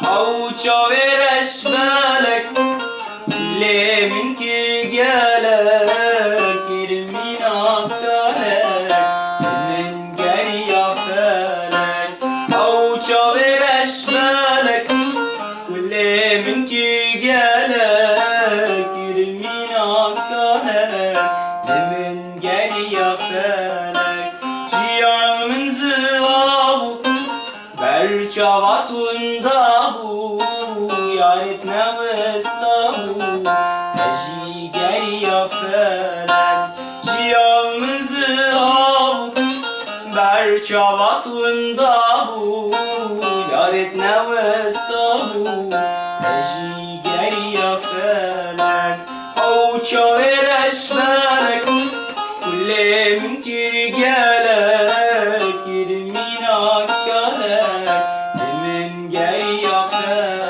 أو vereş belek Lemin kirgelek Kirmin akkalek Min geriya felek Avuça vereş belek Lemin kirgelek Kirmin akkalek Min geriya felek Ciyanın zıvavu Berçavatunda bu Yaret nevessavu Eji geriya felek Ciyanımızı av Berçavatunda bu Yaret nevessavu Eji geriya felek Avuça vereş belek Kulemin kirgelek Kirmin akkalek Min geriya felek